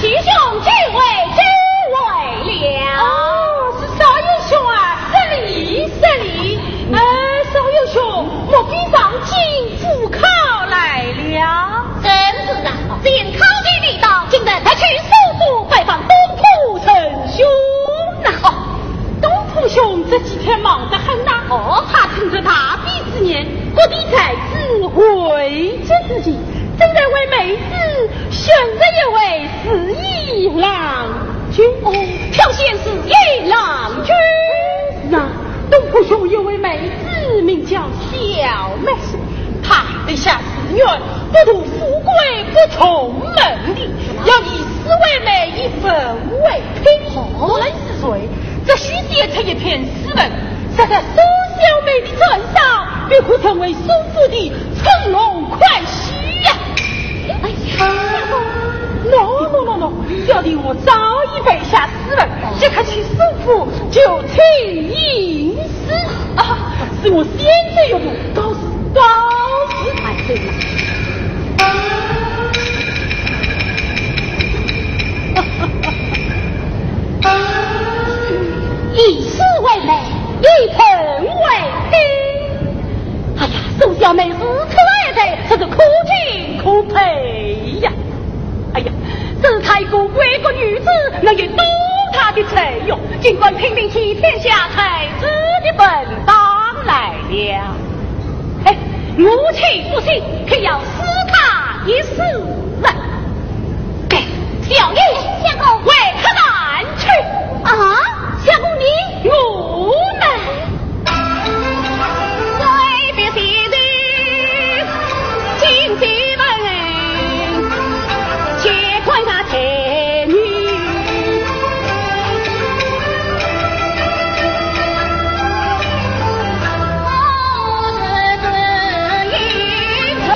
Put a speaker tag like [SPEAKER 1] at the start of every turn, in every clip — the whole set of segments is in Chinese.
[SPEAKER 1] 师兄这位真为了。
[SPEAKER 2] 哦，是少友兄啊，失礼失礼。少友兄，莫非上京赴考来了？
[SPEAKER 1] 真是的，见考的力道，今日他去首府拜访东浦丞兄呐。
[SPEAKER 2] 哦，东浦兄这几天忙得很呐。
[SPEAKER 1] 哦，
[SPEAKER 2] 他趁着大比之年，各地才子会见自己，正在为妹子选择一位四夷郎君。
[SPEAKER 1] 哦，挑选四夷郎君。
[SPEAKER 2] 是啊，东浦兄有位妹子名叫小妹，她得下寺院，不图富贵，不从门第，要以四位妹一分为聘。无论是谁，这须写成一篇诗文，写在苏小妹的身上，便会成为苏府的乘龙快婿呀！
[SPEAKER 1] 哎呀
[SPEAKER 2] ，no，要令我早已背下诗文，即刻去苏府就请吟诗啊！是我先生有路，告辞。
[SPEAKER 1] 哎，对了。以诗为媒，以诚为聘。哎呀，苏小妹是可爱的，这是可敬可佩呀！哎呀，这才一个为国女子，能有多大的才用？尽管拼命替天下才子的本当来了。哎，无情不行，可要思他一世人。小爷，相公为何难去啊？相公你无奈，为别写的经济文，且怪那才女。我这一程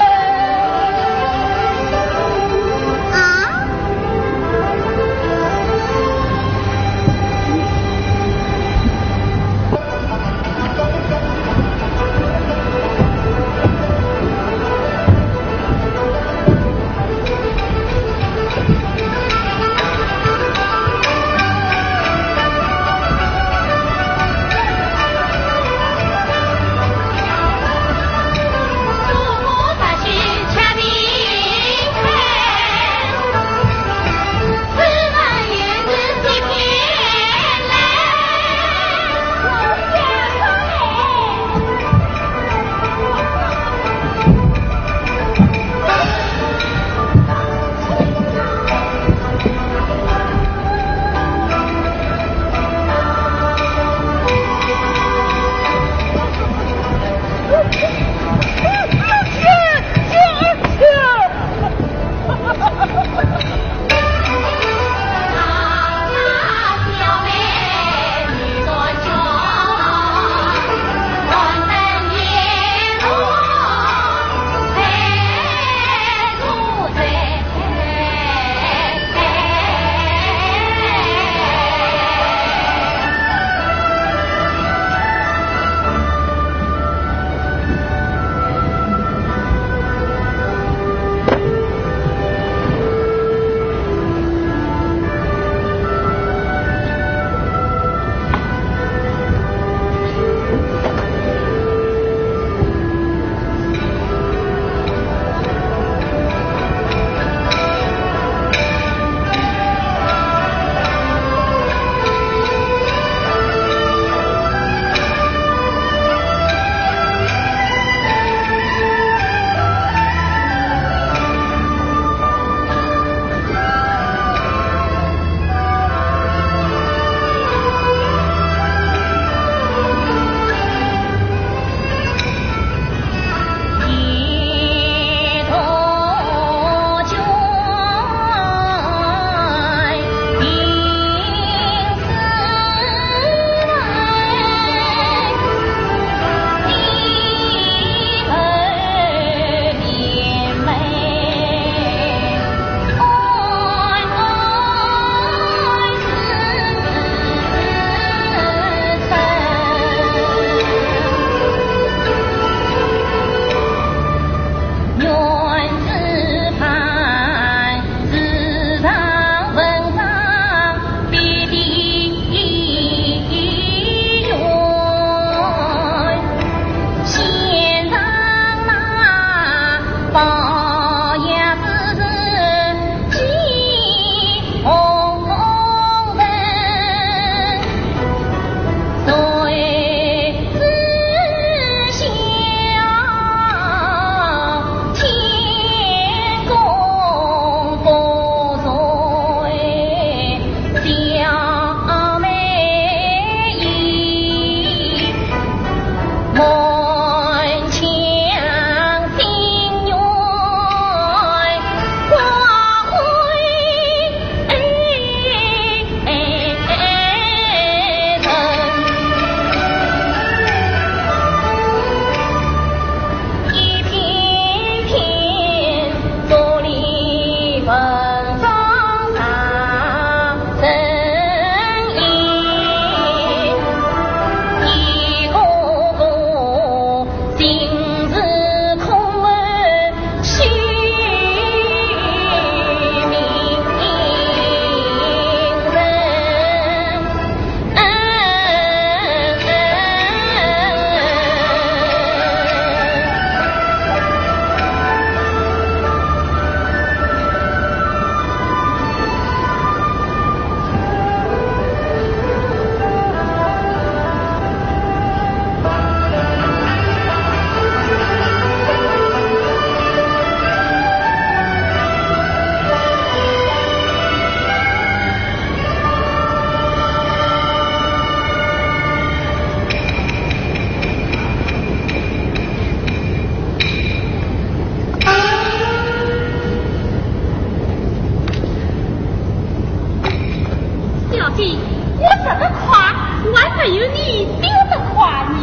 [SPEAKER 1] 姐，我这个夸，还没有你丢的夸你。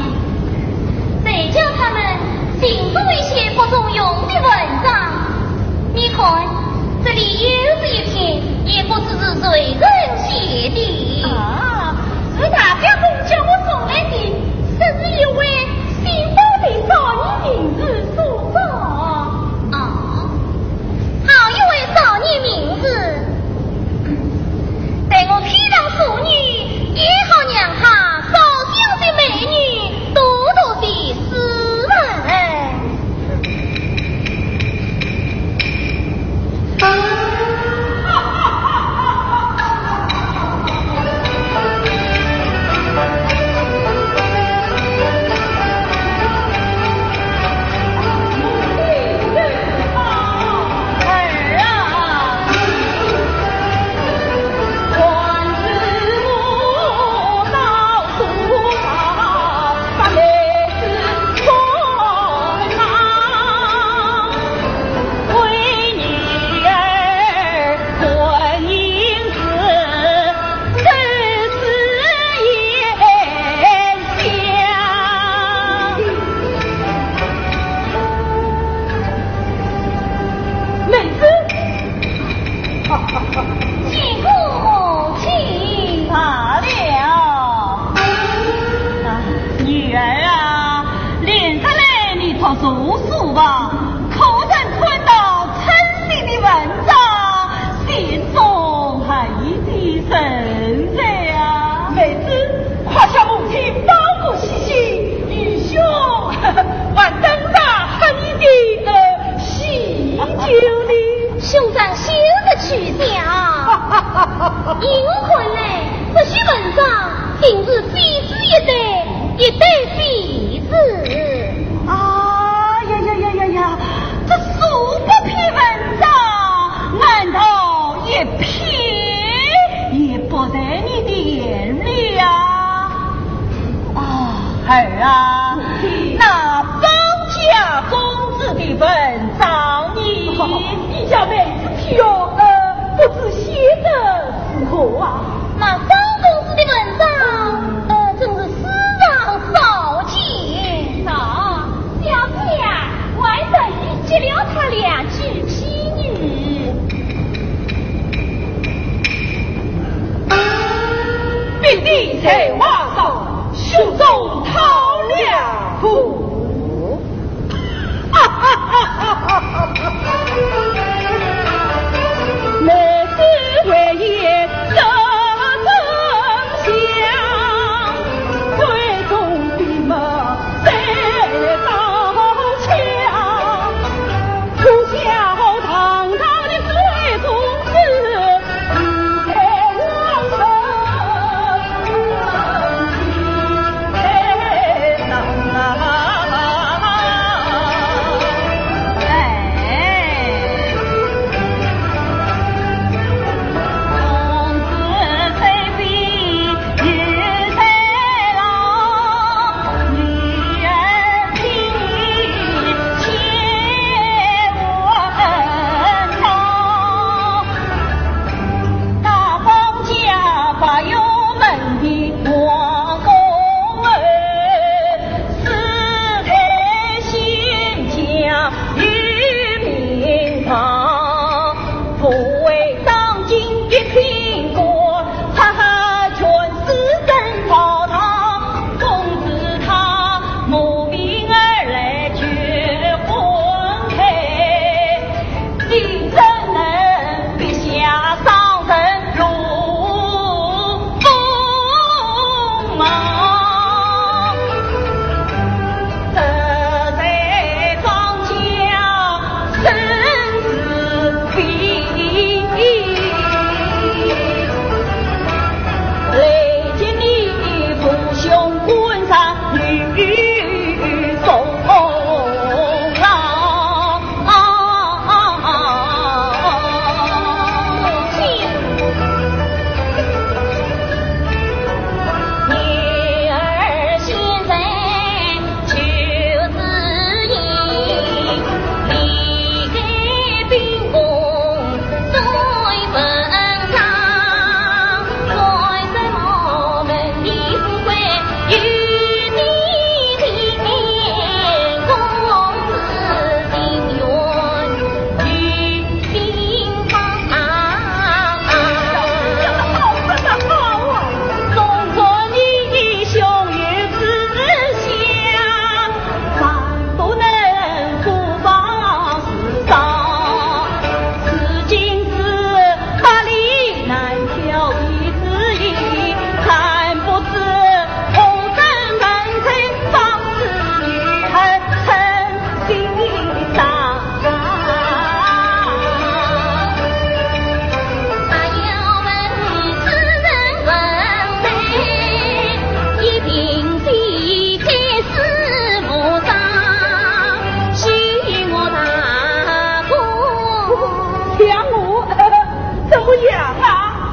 [SPEAKER 3] 谁叫他们尽做一些不中用的文章？你看，这里又是一篇，也不知是谁人写的。
[SPEAKER 1] 啊，是大表公叫我送来的，这是一位姓周的少年名字所造。
[SPEAKER 3] 哦，好一位少年名字，待我披上淑女，也好让他少江的美女多多的斯文。
[SPEAKER 2] 读书吧，可曾看到称心的文章，心中还一滴神在啊！
[SPEAKER 4] 妹子，快向母亲报告喜讯，愚兄还等着喝你的喜酒呢。
[SPEAKER 3] 兄长休得取笑，依我看来，这些文章定是痞子一对，一对痞子。
[SPEAKER 2] 呀，这数不篇文章，难道一篇也不在你的眼里啊？儿啊，那包家公子的文章
[SPEAKER 4] 你家妹子听不知写的时候啊，
[SPEAKER 3] 那包公子的文章，真是史上少见。
[SPEAKER 1] 小姐呀，外甥已接了他2句妻女，
[SPEAKER 4] 并地在瓦上，胸中掏了苦。妹子为也这真相，最终的么在刀枪，出小堂堂的最终是在王城在上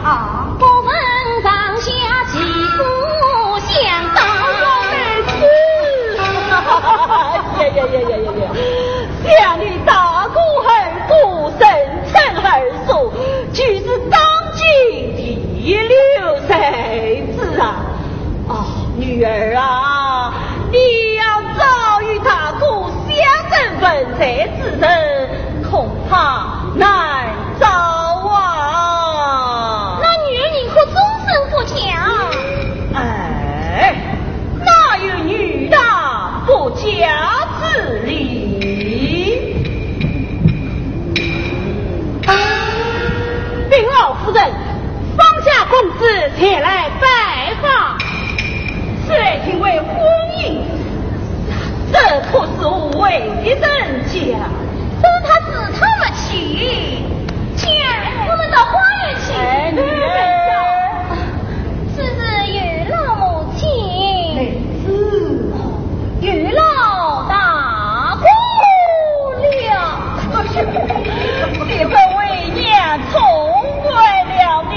[SPEAKER 2] 啊，
[SPEAKER 3] 不问上下旗鼓相当。
[SPEAKER 1] 想你大姑儿孤身成儿孙，俱是当今第六才子啊！哦，女儿啊，你要早与大姑相争文才之人，恐怕难早啊！
[SPEAKER 3] 那女儿宁可终身不嫁？
[SPEAKER 1] 哎，哪有女大不嫁之理？禀老夫人，方家公子前来拜访，是来听为婚姻，这可是无谓的人家。
[SPEAKER 3] 说他自他们去，姐儿，我们到花园去。
[SPEAKER 1] 女儿，
[SPEAKER 3] 此日与老母亲，
[SPEAKER 1] 妹子，
[SPEAKER 3] 与老大姑了。
[SPEAKER 1] 这个为娘宠坏了你。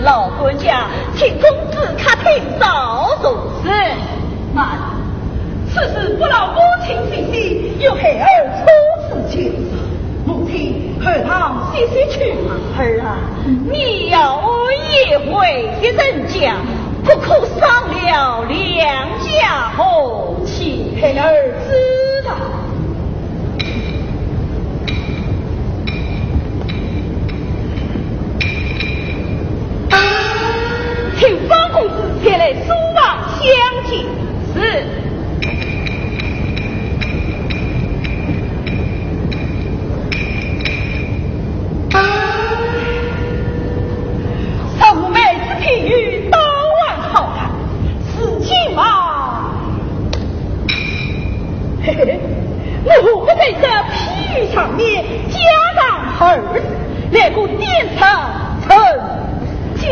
[SPEAKER 1] 老官家，请公子看听早如此。
[SPEAKER 4] 慢，此事不劳母亲细细，有孩儿出此情，母亲何当细细去嘛？
[SPEAKER 1] 儿啊，你要也会的人家，不可伤了两家和气。
[SPEAKER 4] 孩儿知道。
[SPEAKER 1] 请方公子前来书往相见。是。
[SPEAKER 4] 上妹子体育刀腕好看，此情嘛，嘿嘿，我不在这批语场面家长儿子，来个点上成亲。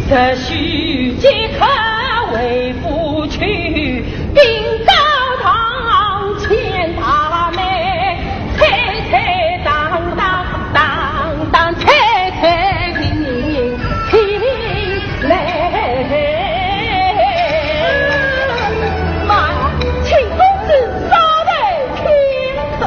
[SPEAKER 1] 这须即刻为夫去，禀高堂见大妹，猜猜当当当当，猜猜听听来。妈，请公子稍待片刻。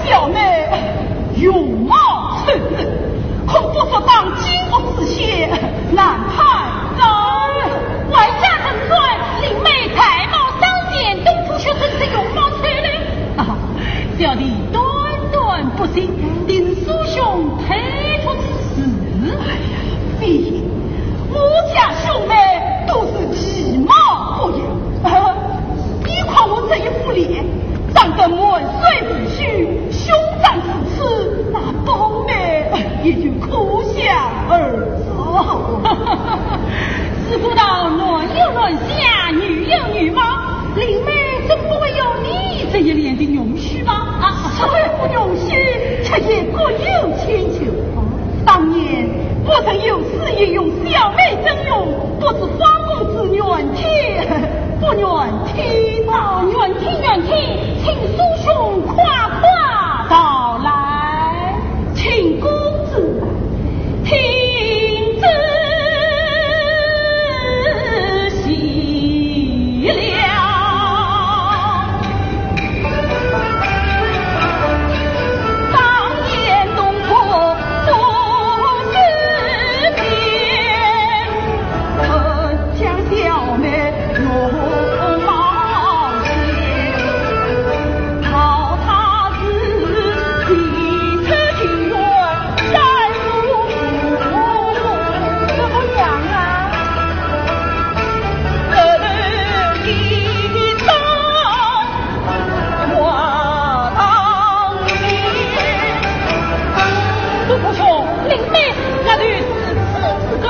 [SPEAKER 4] 小妹勇貌称人，恐不说当今国之先，难判人。
[SPEAKER 2] 外加陈帅灵妹才貌稍见，东府却真是勇貌出来。
[SPEAKER 4] 啊，小弟断断不信，令叔兄推出此事。哎呀，非我家兄妹都是其貌不扬，比况我这一副脸，长得满水不虚，胸长之次，那胞妹也就可想而知。
[SPEAKER 2] 师傅道男有男相，女有女貌，灵妹怎不会有你这一脸的容须吗？
[SPEAKER 4] 虽不容须，却也各有千秋。当年我曾有事也用小妹征用，不知花公子愿听不愿听呐？
[SPEAKER 2] 愿听，请叔兄夸夸道来。
[SPEAKER 4] 请公子
[SPEAKER 2] 听仔细了。当年东坡不是天，
[SPEAKER 4] 曾将小妹用毛线，讨他是第次情缘在如怎么样啊？
[SPEAKER 2] 一场话当年，杜甫兄，灵妹那律是此歌。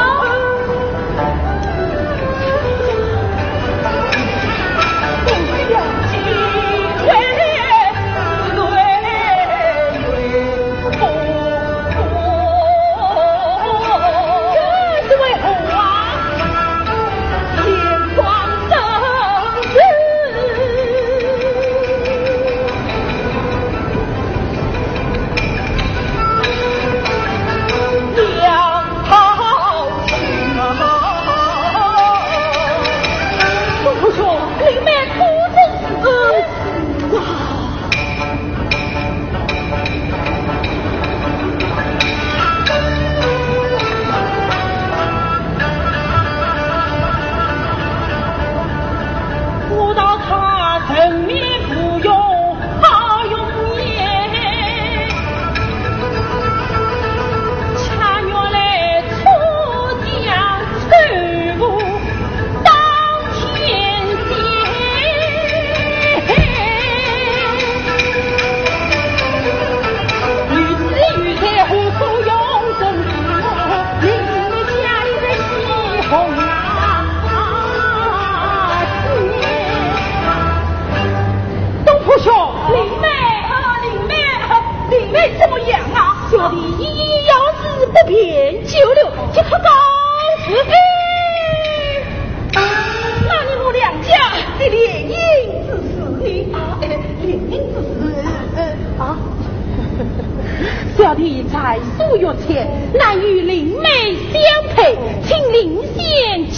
[SPEAKER 2] 小弟才疏月前，难与灵妹相配，请灵仙嘉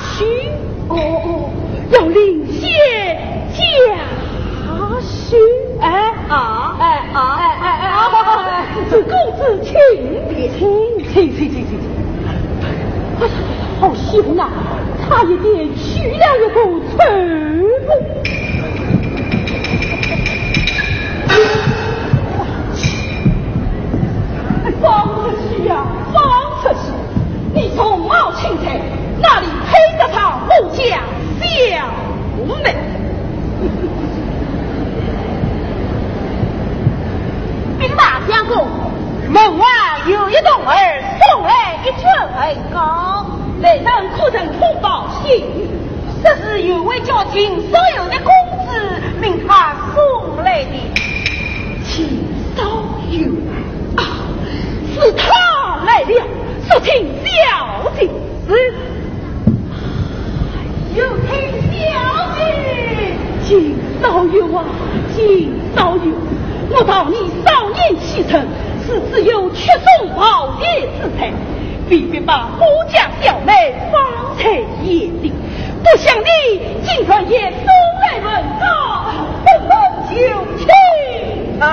[SPEAKER 2] 许。要灵仙嘉许。此公子请别，请。好凶啊！差一点去了一个错误。
[SPEAKER 4] 方出去！你从貌清才，哪里配得上我家小妹？
[SPEAKER 2] 禀大相公，门外有一童儿送来一卷文稿，来人可曾通报信语？这是有位家庭所有的公子命他送来的，
[SPEAKER 4] 请稍有是他来了，说听小姐是。
[SPEAKER 2] 有听小姐，
[SPEAKER 4] 请少有啊，请少有！我道你少年气盛，是只有缺送宝业之才，必须把我家小妹方才眼里。不想你竟然也送来文稿，就请来。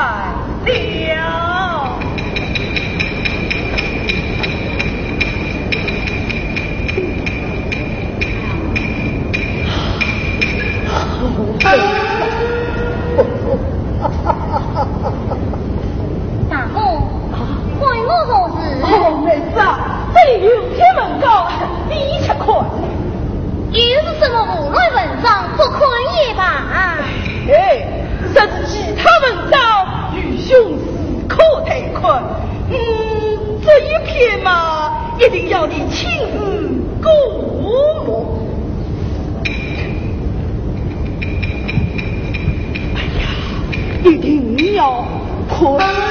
[SPEAKER 2] 一定要快。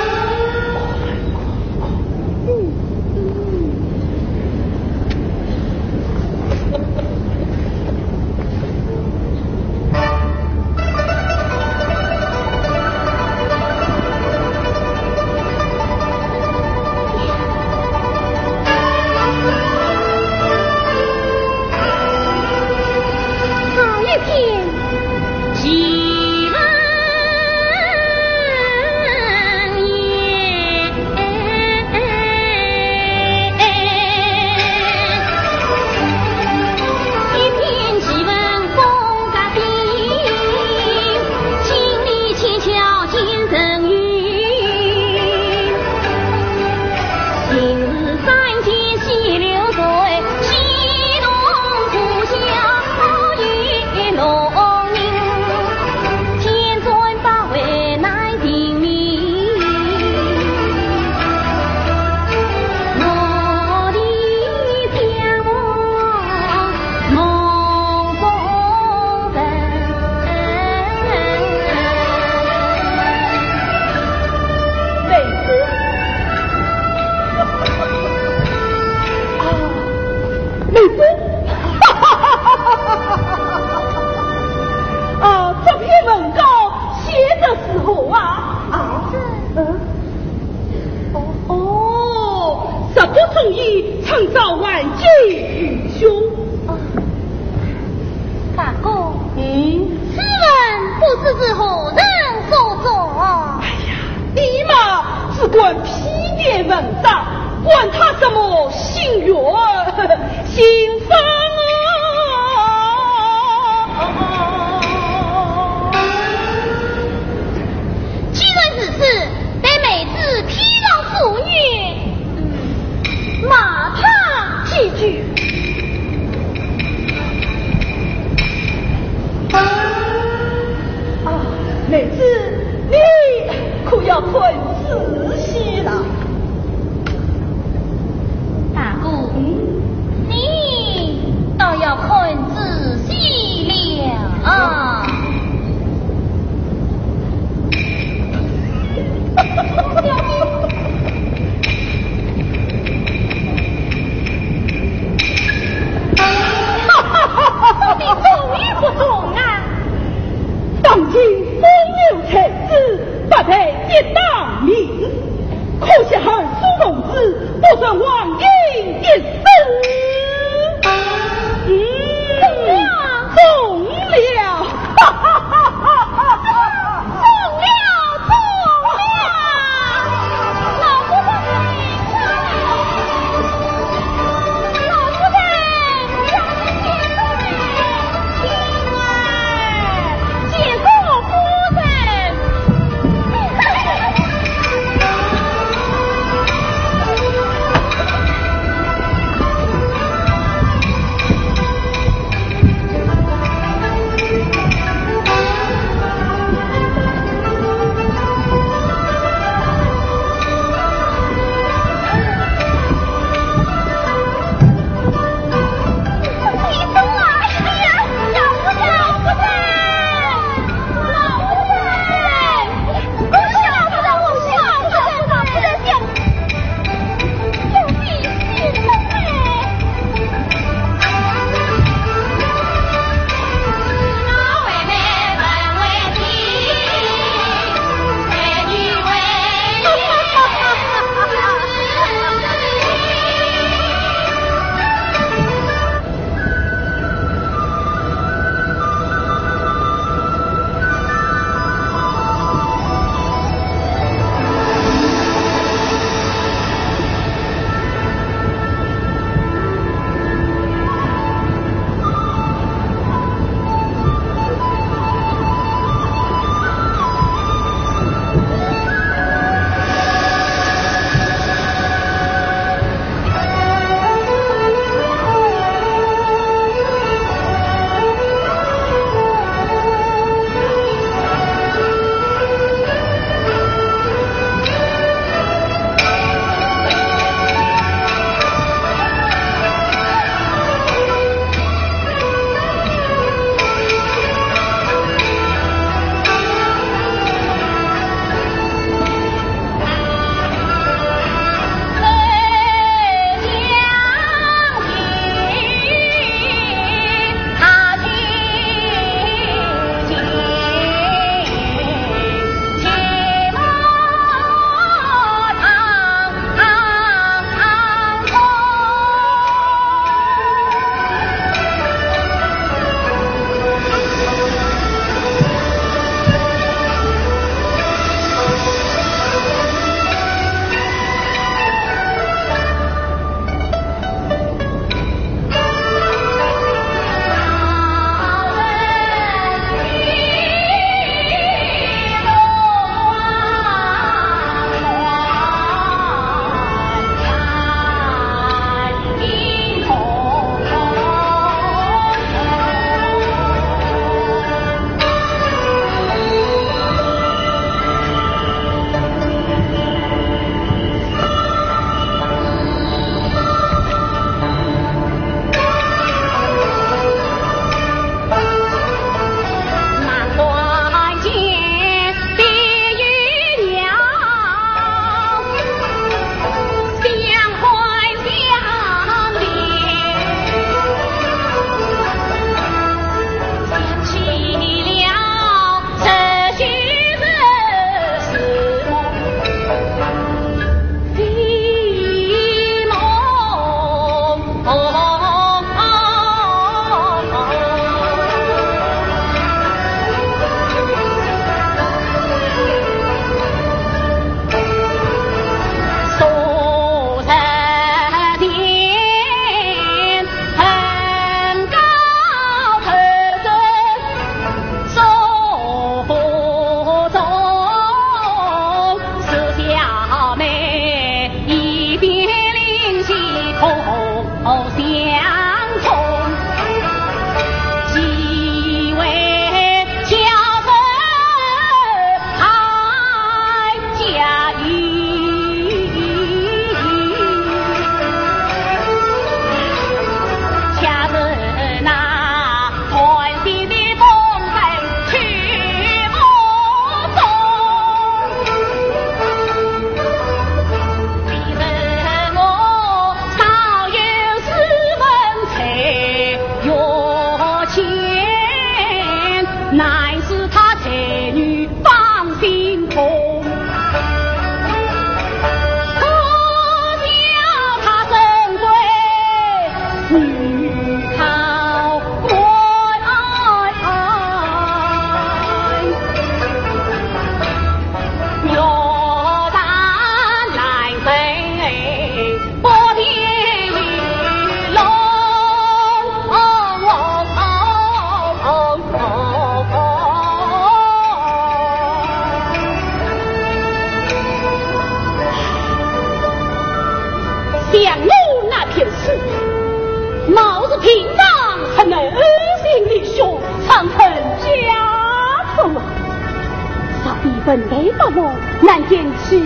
[SPEAKER 1] 分雷暴我，难见其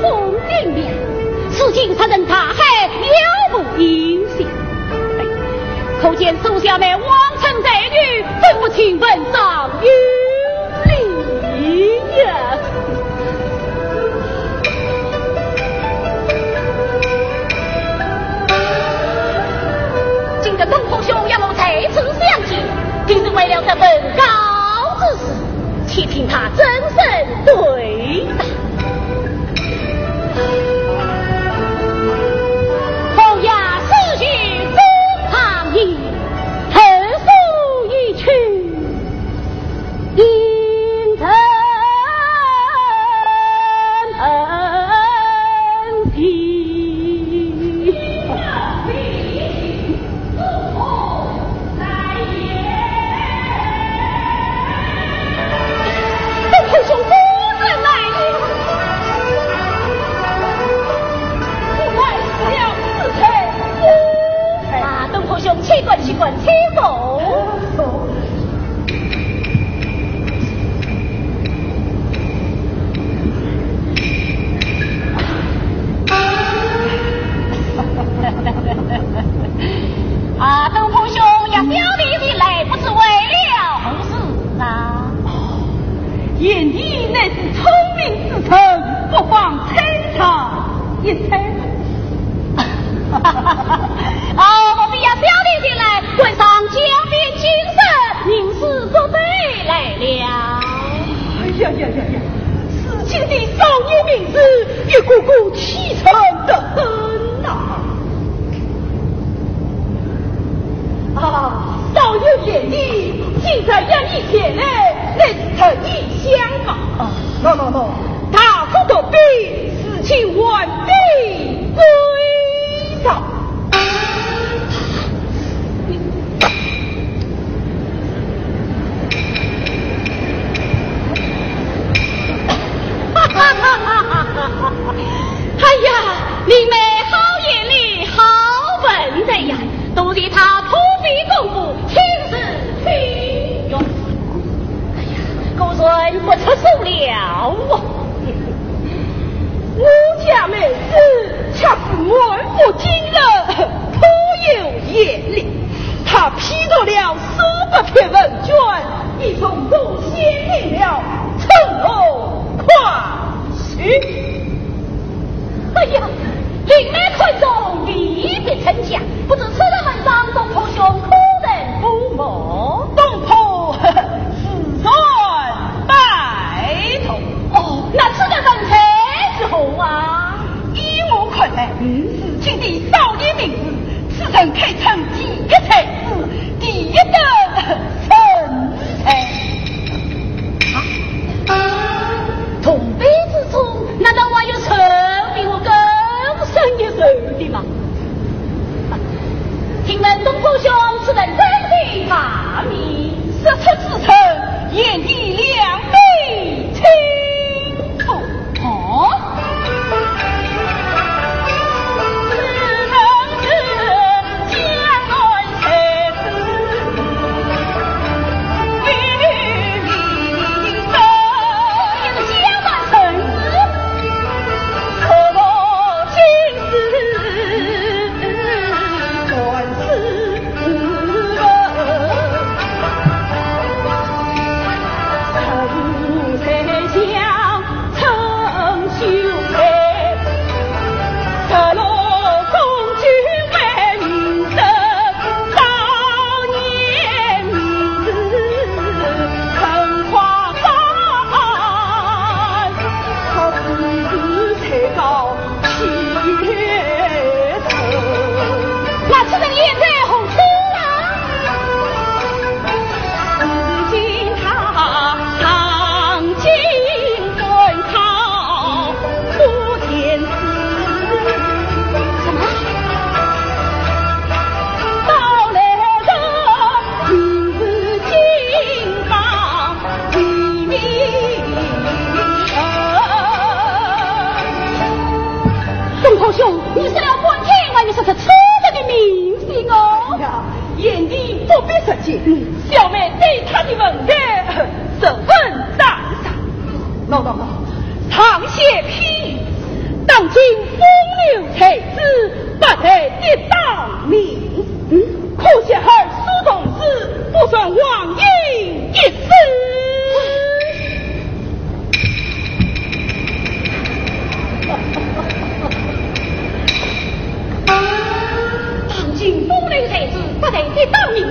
[SPEAKER 1] 中灵妙。此情他人他还了无音信，可见苏小妹枉称贼女，分不清文章与理呀。今个东坡兄要我再次相见，定是为了这份高之事，且听他真身对答。侯衙师兄封堂饮，横书一曲应承恩义。东坡兄夫人来了。东坡兄，起滚，起滚，起走！啊，东坡兄呀，小弟的来不是为了何事啊？
[SPEAKER 4] 眼底乃是聪明之臣，不妨猜查一猜。
[SPEAKER 1] 我们要小弟进来，问上江边精神，您是作对来了。
[SPEAKER 4] 哎呀呀呀呀！此情的少年名字，一个个启程的很呐。少有眼力，现在让你前来，那是特异相嘛。他说的比事情完毕追上。
[SPEAKER 1] 哎呀，灵妹好眼力，好文的呀，都是他普笔功夫，亲自去用。哎呀，孤孙不出所料啊！
[SPEAKER 4] 我家妹子恰是满腹经纶，颇有眼力。他批读了数百篇文卷，已从中显明了乘龙快去。
[SPEAKER 1] 哎呀，灵妹看中未必成家，不知此人文章东坡兄可能不谋？
[SPEAKER 4] 东坡自然拜托。
[SPEAKER 1] 那此人人才之后啊？
[SPEAKER 4] 依我看来，事情的少年名字，此人可称几个才子，第一等神才。
[SPEAKER 1] 同辈之中，难道还有神比我更深一手的吗？听闻东坡兄此人真的大名，
[SPEAKER 4] 实出之臣，眼底两倍清楚。小妹对他的问题十分赞赏。
[SPEAKER 2] 喏，长写批，当今风流才子不得一当名，可惜儿苏同志不算王英一死。
[SPEAKER 1] 当今风流才子不得一当名，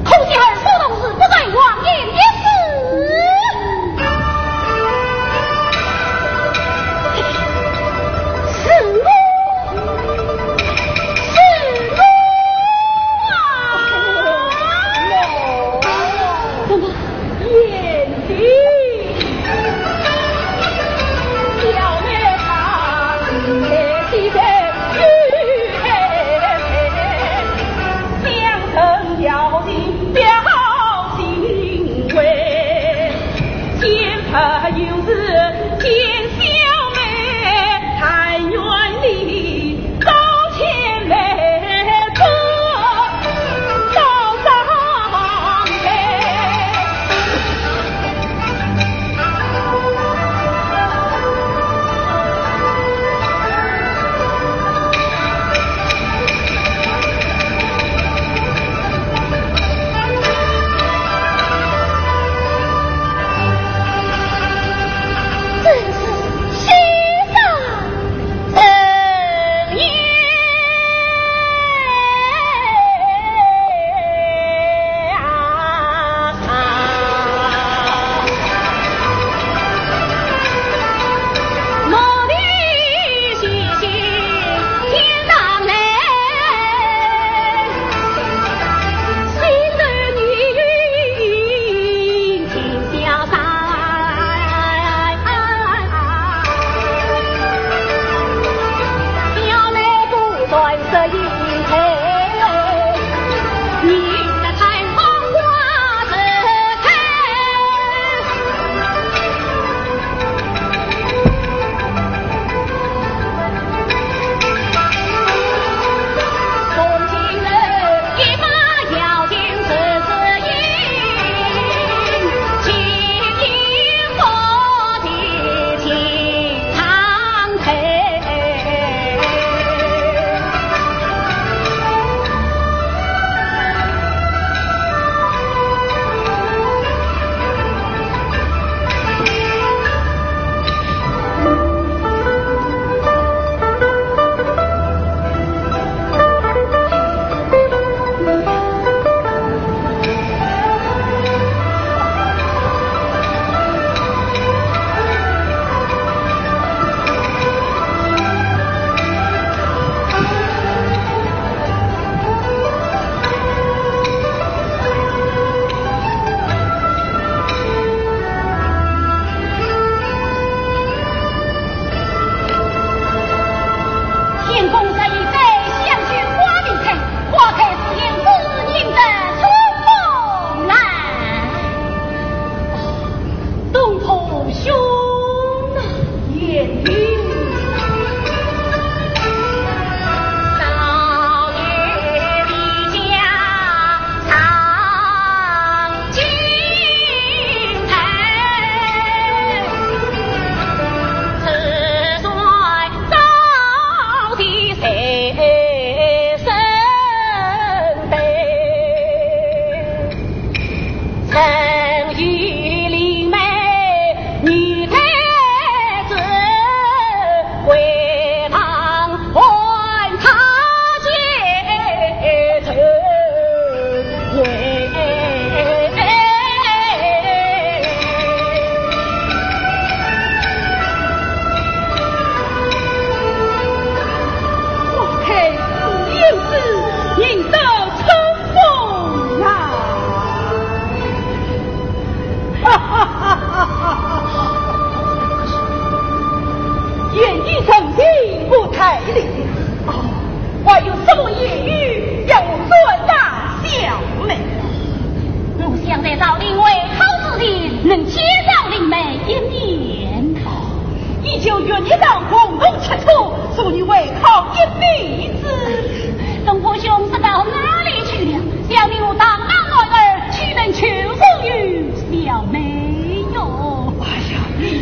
[SPEAKER 1] 可惜儿苏同志不算王英一死。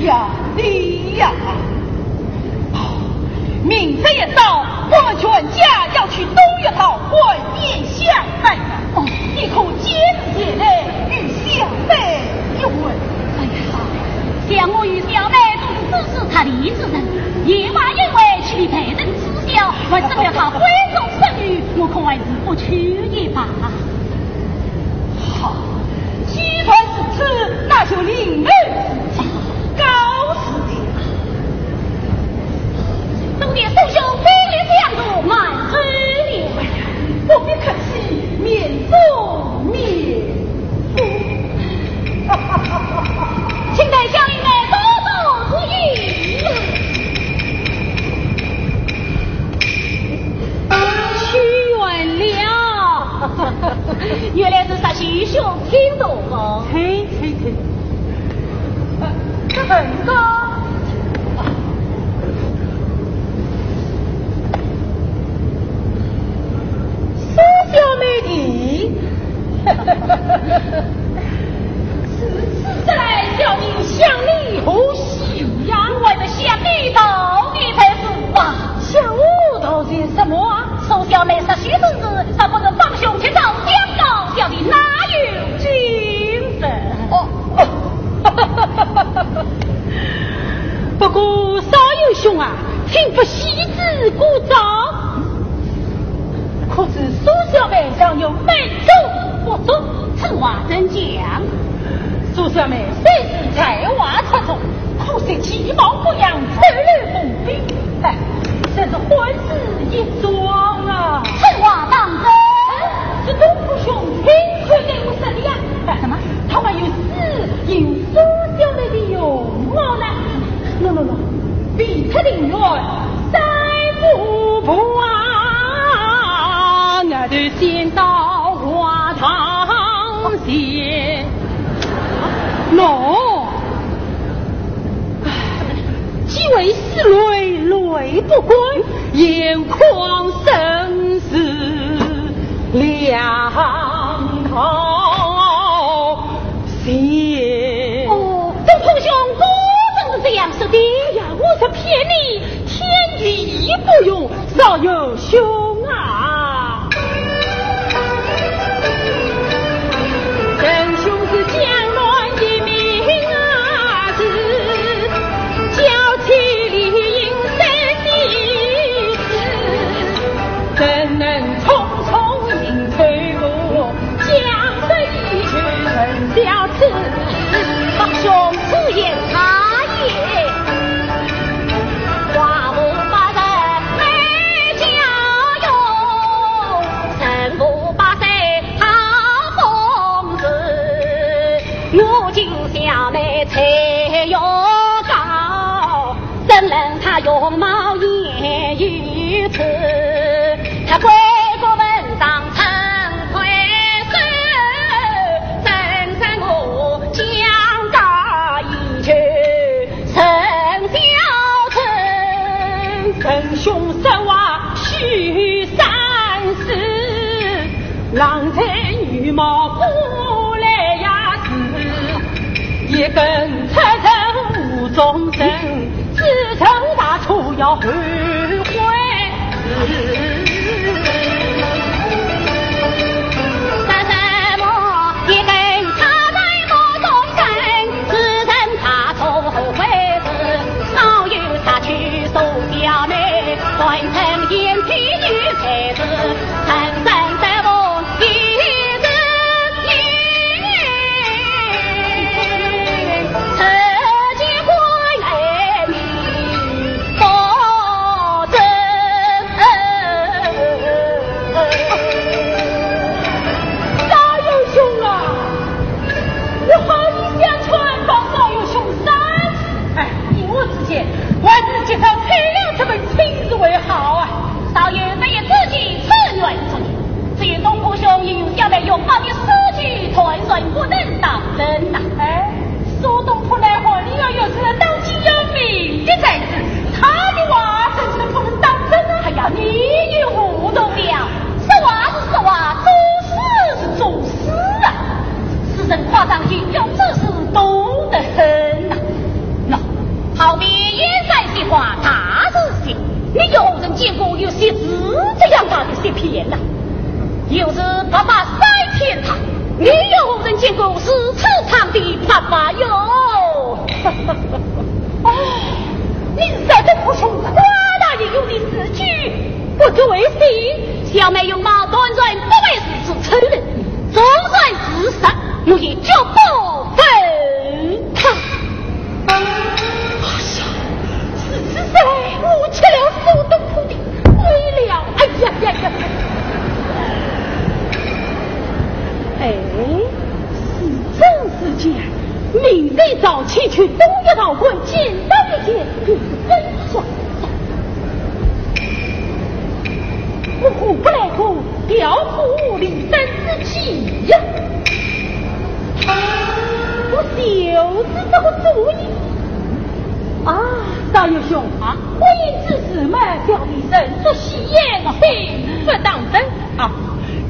[SPEAKER 4] 呀，你呀！明天一早，我们全家要去东岳岛会面相拜呀。你可今天来与小妹一会？
[SPEAKER 1] 哎呀，像我与小妹都是支持他的之人，夜晚因为去的陪人知晓，为什么要他婚中生女？我可还是不去也罢。
[SPEAKER 4] 好，既然是此，那就另门自己告辞你。
[SPEAKER 1] 东爹叔兄非礼相助，满之了。
[SPEAKER 4] 哎呀，不必客气，免宗免福。
[SPEAKER 1] 请待小妹们多多注意。去远了，原来是啥师兄听懂了。
[SPEAKER 4] 嘿，这很高。苏小妹的，此在叫你向你何修呀？
[SPEAKER 1] 为了想你到底才是啊！
[SPEAKER 4] 向我道些什么啊？
[SPEAKER 1] 苏小妹17生日，她不能帮兄去找相告，叫你哪有精神？
[SPEAKER 2] 不过少有兄啊，请不惜之鼓噪。
[SPEAKER 4] 可知苏小妹想有美中不足，
[SPEAKER 1] 此话怎讲？
[SPEAKER 4] 苏小妹虽是才华出众，可惜其貌不扬，出类不比。哎，这是婚事一桩啊！
[SPEAKER 1] 此话当真？
[SPEAKER 4] 这东府兄听亏给我说的呀！
[SPEAKER 1] 什么？
[SPEAKER 4] 他们有事有苏小妹的容貌呢？no，比他凌乱，三步步啊！
[SPEAKER 2] 我的先到花堂前，几位是泪不归，眼眶生死两条线。
[SPEAKER 1] 东坡兄果真是这样说的
[SPEAKER 2] 呀，我是骗你，天意不容，少有兄啊！真兄是江乱一名儿子，娇妻理应生的子，怎能匆匆引退路，将这一去成了此？
[SPEAKER 1] 帮兄此言差也。话不把人没家用，人不把谁好风子。如今小妹才要高，怎能她容貌也如此？她归国文章成亏损，真正我将大一去陈小春。
[SPEAKER 2] 陈兄实话须三思，郎才女貌过来呀子，一根出人无终身，自称大错要后悔。
[SPEAKER 1] 换成眼皮女才子，层层在梦一日天，此结婚来你保证。
[SPEAKER 2] 少有兄啊，我好意相传到少有兄三次，哎，你我之间还是介绍材料这本亲自为好啊。
[SPEAKER 1] 少爷非也自己自愿出去，至于东坡兄也有小妹拥抱的诗句传顺不能当真呐。
[SPEAKER 2] 哎，苏东坡来话，你要有这当今有名的才子，他的话真是不能当真啊！
[SPEAKER 1] 哎呀，你又糊涂了，说话是说话，做事是做事啊。世人夸张引用之事多得很呐。喏，话大事情，你有人见过有些字这样大的些片呐？又是爸爸塞天堂，你有人见过是磁场的爸爸哟？
[SPEAKER 2] 你在这不从夸大也有的字句，
[SPEAKER 1] 不对行，小妹用毛端然不为是之丑人，纵然自杀，我也绝不分他。
[SPEAKER 2] 哎呀，是谁误吃了苏东坡的亏了？哎呀呀呀！
[SPEAKER 1] 哎，是真是假？明日早起去东岳道观见到一见，就是分享。我虎不来虎，调虎离山之气呀！我就是这个主意啊！大友兄啊，婚姻之事嘛，小弟慎出喜言，并不当真啊。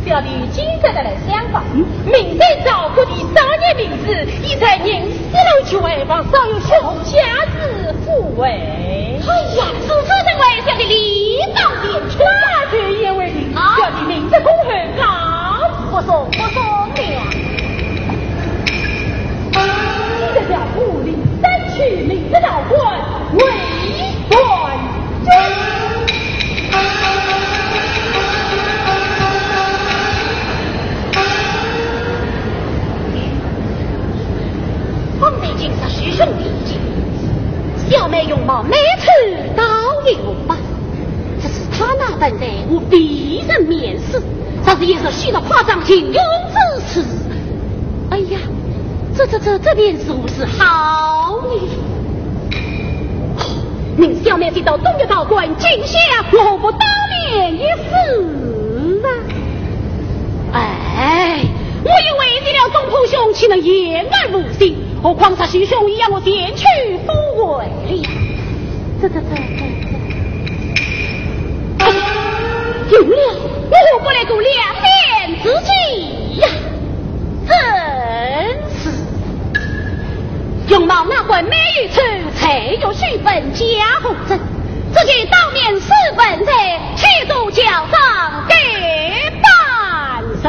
[SPEAKER 1] 小弟今日的来相访，明日照顾的少年名字，已在您4楼去外望少有兄家之父为。哎呀，此次认为小弟理当点出，
[SPEAKER 2] 大绝言为礼，小弟明日恭贺告
[SPEAKER 1] 不说了。
[SPEAKER 2] 你的脚步离山去，明日道观为断真。
[SPEAKER 1] 方才竟是师兄弟见，小妹容貌每次倒有吧，只是他那等人我必人面试，啥子也是虚的夸张形容之词。哎呀，这便是不是好呢？您小妹接到东岳道观进下，我不当面一试啊！哎，我以为你了东坡兄岂能言而无信？何况他师兄已让我前去抚慰了。有了，我不来过两面之计呀！真是用毛那关美玉处，才有续本家红针，自己当面4本在，去度脚上给办事。